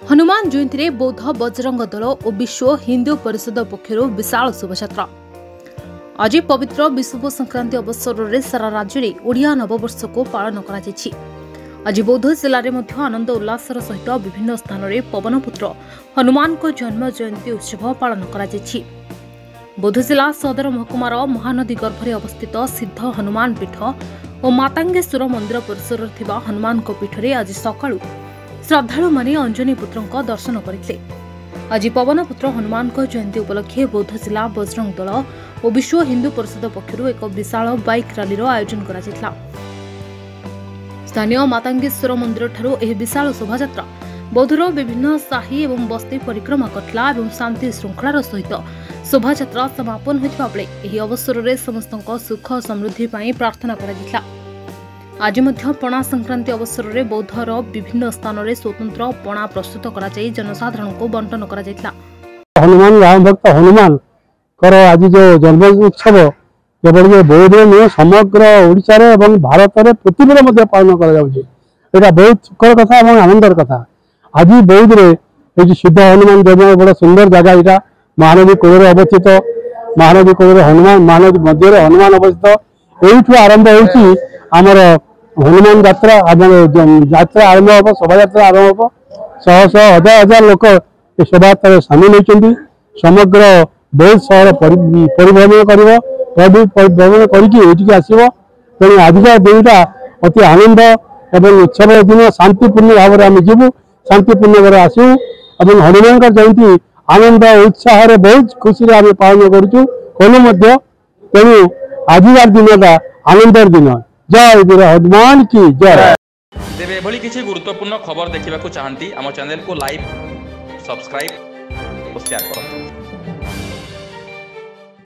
हनुमान जयंती रे बौद्ध बजरंग दल और विश्व हिंदू परिषद पक्षर विशाल शोभायात्रा। आज पवित्र विषुव संक्रांति अवसर में सारा राज्य में ओडिया नववर्ष को पालन करा जायछि। आज बौद्ध जिले में आनंद उल्लासर सहित विभिन्न स्थान में पवनपुत्र हनुमान को जन्म जयंती उत्सव पालन करा जायछि। बौद्ध जिला सदर महकुमार महानदी गर्भरे अवस्थित सिद्ध हनुमान पीठ और मातांगेश्वर मंदिर परिसर थिबा हनुमान पीठ में आज सकाळु श्रद्धालु माने अंजनी पुत्र दर्शन करते। आज पवनपुत्र हनुमान जयंती उपलक्षे बौद्ध जिला बजरंग दल और विश्व हिंदू परिषद पक्षर एक विशाल बाइक रैली आयोजन करा जायतिला। स्थानीय मातांगेश्वर मंदिर ठारू एह विशाल शोभायात्रा बौद्धर विभिन्न साही एवं बस्ती परिक्रमा करथिला एवं शांति श्रृंखलार सहित शोभायात्रा समापन होइथिबा बेले एही अवसर में समस्तक सुख समृद्धि पई प्रार्थना करा जायतिला। आज मध्य पणा संक्रांति अवसर में बौद्धर विभिन्न स्थान में स्वतंत्र पणा प्रस्तुत करा जाय जनसाधारण को बंटन करा जायतिला। हनुमान राम भक्त हनुमान कर आज जो जन्म उत्सव केवल बौद्ध नुह समग्र ओडिशा रे एवं भारत में पृथ्वी में पालन करा जाउछि। एटा बहुत सुखर कथा और आनंदर कथा। आज बौद्ध रे सिद्ध हनुमान जन्म बड़ा सुंदर जगह यहाँ महानदी कूल अवस्थित। महानदी कूल हनुमान महानदी मध्य हनुमान अवस्थित। यू आरंभ होमर हनुमान यात्रा यात्रा आरंभ हम शोभा यात्रा आरंभ हम शह शह हजार हजार लोक शोभा यात्रा सामिल होती। समग्र बौद्ध सहर परिभ्रमण परिभ्रमण करके आसो। तेणु आजिका दिनटा अति आनंद एवं उत्सव दिन शांतिपूर्ण भाव में आम जीवु शांतिपूर्ण भाव आसू। हनुमान जयंती आनंद उत्साह बहुत खुशी आम पालन करूँ। तेणु आजिकार दिनटा आनंदर दिन। जय वीर हनुमान की जय। तेरे एभली किसी गुरुत्वपूर्ण खबर देखा चाहती आम चैनल को लाइक सब्सक्राइब और शेयर करो।